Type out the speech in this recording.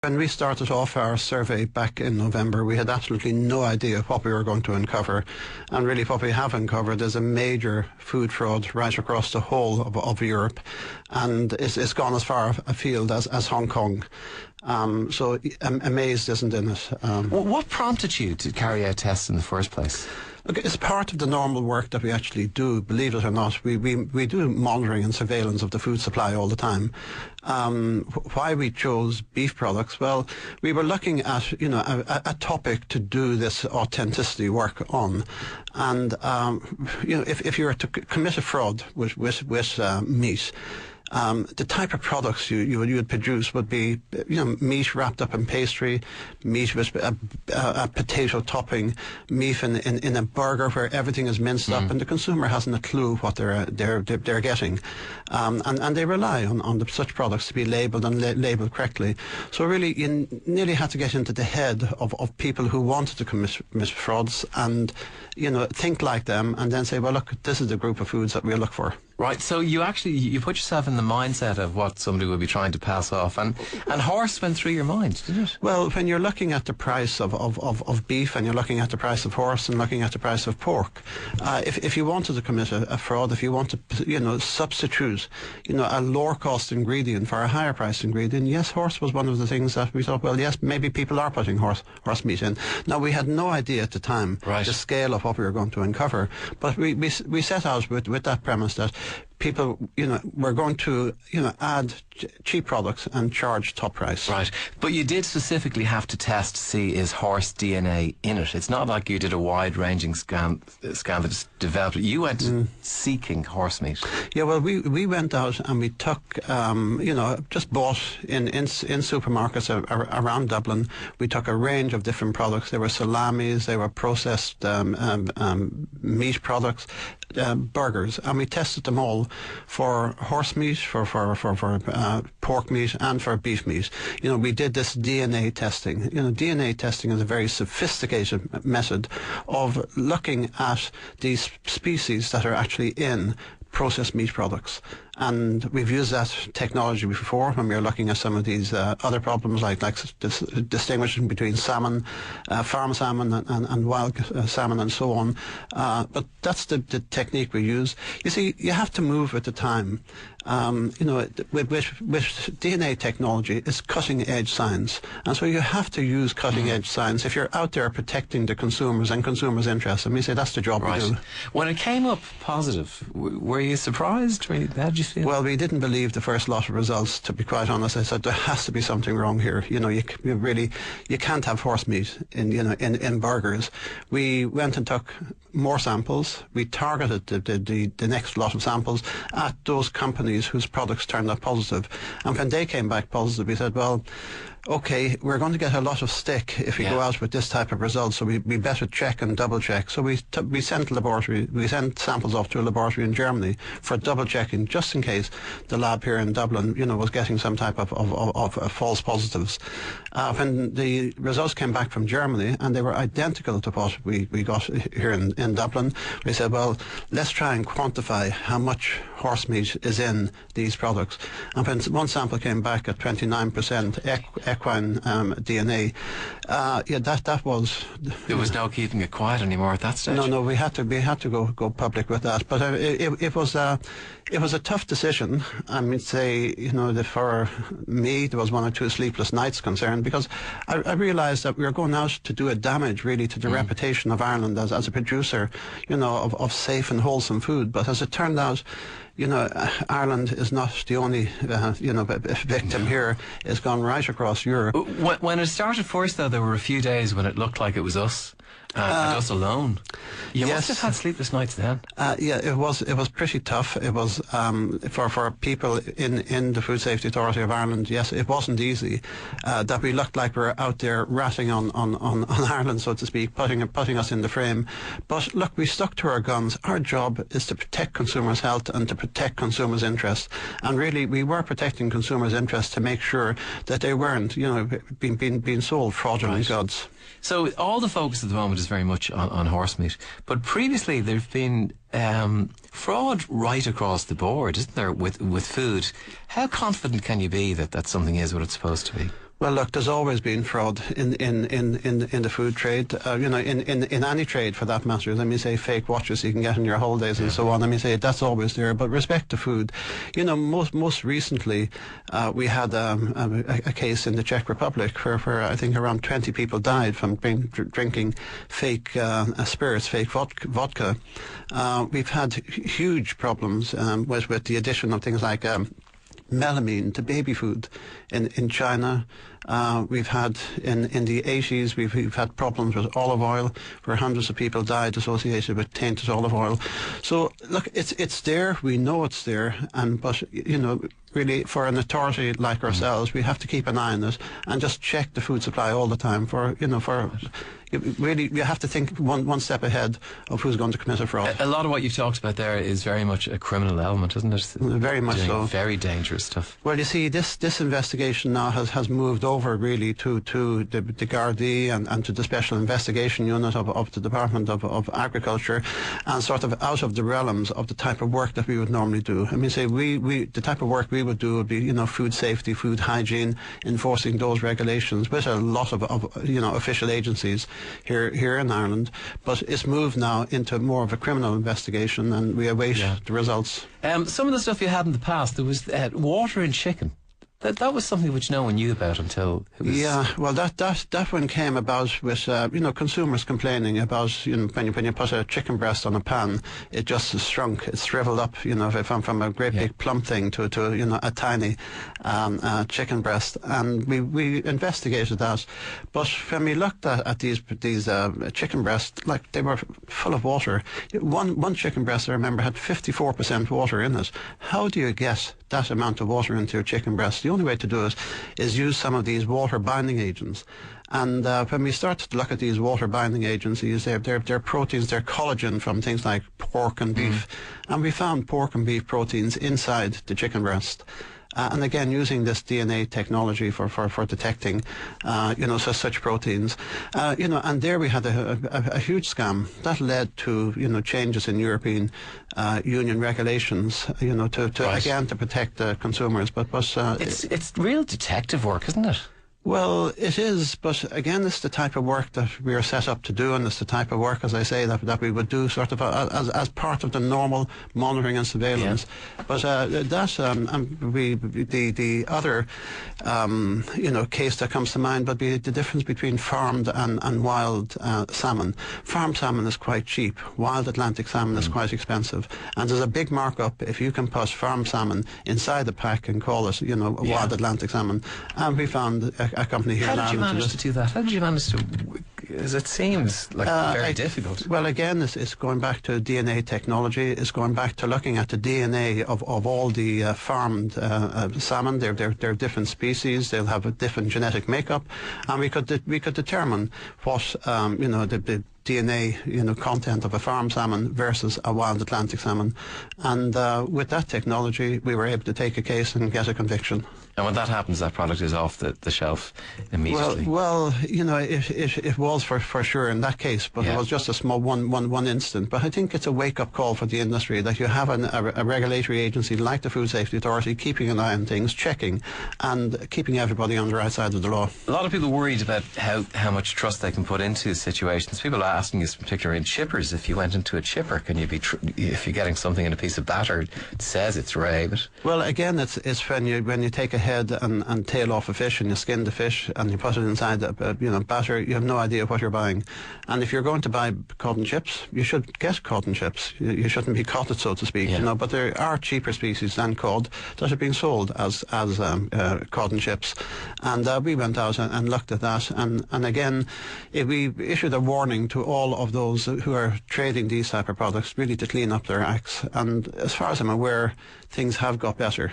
when we started off our survey back in November, we had absolutely no idea what we were going to uncover. And really what we have uncovered is a major food fraud right across the whole of Europe. And it's gone as far afield as Hong Kong. So amazed isn't in it. What prompted you to carry out tests in the first place? Look, it's part of the normal work that we actually do, believe it or not. We do monitoring and surveillance of the food supply all the time. Why we chose beef products? Well, we were looking at, a topic to do this authenticity work on. And, if you were to commit a fraud with meat, the type of products you would produce would be, meat wrapped up in pastry, meat with a potato topping, meat in a burger where everything is minced up, and the consumer hasn't a clue what they're getting, and they rely on such products to be labelled and labelled correctly. So really, you nearly had to get into the head of people who wanted to commit frauds, and think like them, and then say, well, look, this is the group of foods that we'll look for. Right, so you put yourself in the mindset of what somebody would be trying to pass off, and horse went through your mind, didn't it? Well, when you're looking at the price of beef, and you're looking at the price of horse, and looking at the price of pork, if you wanted to commit a fraud, if you want to substitute a lower cost ingredient for a higher price ingredient, yes, horse was one of the things that we thought, well, yes, maybe people are putting horse meat in. Now, we had no idea at the time the scale of what we were going to uncover, but we set out with that premise that people, were going to, add cheap products and charge top price. Right. But you did specifically have to test to see is horse DNA in it. It's not like you did a wide-ranging scan that developed. You went seeking horse meat. Yeah, well, we went out and we took, just bought in supermarkets around Dublin. We took a range of different products. There were salamis, there were processed meat products, burgers, and we tested them all for horse meat, for pork meat, and for beef meat. We did this DNA testing. DNA testing is a very sophisticated method of looking at these species that are actually in processed meat products. And we've used that technology before when we were looking at some of these other problems, like distinguishing between salmon, farm salmon, and wild salmon, and so on. But that's the technique we use. You see, you have to move with the time. With DNA technology, it's cutting-edge science, and so you have to use cutting-edge science if you're out there protecting the consumers and consumers' interests. And we say that's the job we do. When it came up positive, were you surprised? How did you feel? Well, we didn't believe the first lot of results, to be quite honest. I said there has to be something wrong here. You can't have horse meat in burgers. We went and took more samples. We targeted the next lot of samples at those companies whose products turned up positive. And when they came back positive, we said, well, okay, we're going to get a lot of stick if we go out with this type of results, so we better check and double check. So we sent samples off to a laboratory in Germany for double checking, just in case the lab here in Dublin, was getting some type of false positives. When the results came back from Germany and they were identical to what we got here in Dublin, we said, well, let's try and quantify how much horse meat is in these products. And when one sample came back at 29% equine DNA, that was... There was no keeping it quiet anymore at that stage. No, we had to go public with that. But it was a tough decision. I mean, that for me there was one or two sleepless nights concerned, because I realised that we were going out to do a damage really to the reputation of Ireland as a producer, of safe and wholesome food. But as it turned out, Ireland is not the only, victim here. It's gone right across Europe. When it started first, though, there were a few days when it looked like it was us. And us alone. You must have had sleepless nights then. It was pretty tough. It was for people in the Food Safety Authority of Ireland. Yes, it wasn't easy. That we looked like we were out there ratting on Ireland, so to speak, putting us in the frame. But look, we stuck to our guns. Our job is to protect consumers' health and to protect consumers' interests. And really, we were protecting consumers' interests to make sure that they weren't, being sold fraudulent goods. So all the focus at the moment is very much on horse meat, but previously there's been fraud right across the board, isn't there, with food? How confident can you be that something is what it's supposed to be? Well, look, there's always been fraud in the food trade. In any trade for that matter. Let me say fake watches you can get in your holidays and so on. Let me say that's always there. But respect to food, most recently we had a case in the Czech Republic where I think around 20 people died from drinking fake spirits, fake vodka. We've had huge problems with the addition of things like melamine to baby food in China. We've had in the 80s we've had problems with olive oil where hundreds of people died associated with tainted olive oil. So look, it's there, we know it's there, but really for an authority like ourselves we have to keep an eye on it and just check the food supply all the time you have to think one step ahead of who's going to commit a fraud. A lot of what you've talked about there is very much a criminal element, isn't it? Very much so. Very dangerous stuff. Well, you see, this investigation now has moved over really to the Gardaí and to the Special Investigation Unit of the Department of Agriculture, and sort of out of the realms of the type of work that we would normally do. I mean, say the type of work we would do would be food safety, food hygiene, enforcing those regulations with a lot of official agencies here in Ireland, but it's moved now into more of a criminal investigation, and we await the results. Some of the stuff you had in the past, there was water in chicken. That was something which no one knew about until it was... Yeah, well, that one came about with consumers complaining about when you put a chicken breast on a pan, it just shrunk, it shriveled up, from a great big plump thing to a tiny chicken breast, and we investigated that. But when we looked at these chicken breasts, like they were full of water. One chicken breast I remember had 54% water in it. How do you get that amount of water into your chicken breast? The only way to do it is use some of these water binding agents. And when we started to look at these water binding agencies, they're proteins, they're collagen from things like pork and beef. And we found pork and beef proteins inside the chicken breast. And again, using this DNA technology for detecting, such proteins, and there we had a huge scam that led to, changes in European Union regulations, to protect the consumers. But it's real detective work, isn't it? Well, it is, but again, it's the type of work that we are set up to do, and it's the type of work, as I say, that we would do sort of as part of the normal monitoring and surveillance. Yeah. But the other case that comes to mind would be the difference between farmed and wild salmon. Farmed salmon is quite cheap. Wild Atlantic salmon is quite expensive, and there's a big markup if you can put farmed salmon inside the pack and call it, wild Atlantic salmon. And we found a company here in Ireland. How did you manage to do that? How did you manage to... As it seems like very difficult. Well, again, it's going back to DNA technology. It's going back to looking at the DNA of all the farmed salmon. They're different species. They'll have a different genetic makeup, and we could determine what the DNA content of a farm salmon versus a wild Atlantic salmon, and with that technology we were able to take a case and get a conviction. And when that happens, that product is off the shelf immediately. Well, it was for sure in that case, but it was just a small one instant. But I think it's a wake-up call for the industry that you have a regulatory agency like the Food Safety Authority keeping an eye on things, checking, and keeping everybody on the right side of the law. A lot of people worried about how much trust they can put into situations. People are asking us, particularly in chippers, if you went into a chipper, can you be if you're getting something in a piece of batter, it says it's Ray, but... Well, again, it's when you take a head and tail off a fish and you skin the fish and you put it inside batter, you have no idea what you're buying. And if you're going to buy cotton chips, you should get cotton chips. You shouldn't be cotted, so to speak. But there are cheaper species than cod that are being sold as cotton chips. And we went out and looked at that, and again we issued a warning to all of those who are trading these type of products really to clean up their acts. And as far as I'm aware, things have got better.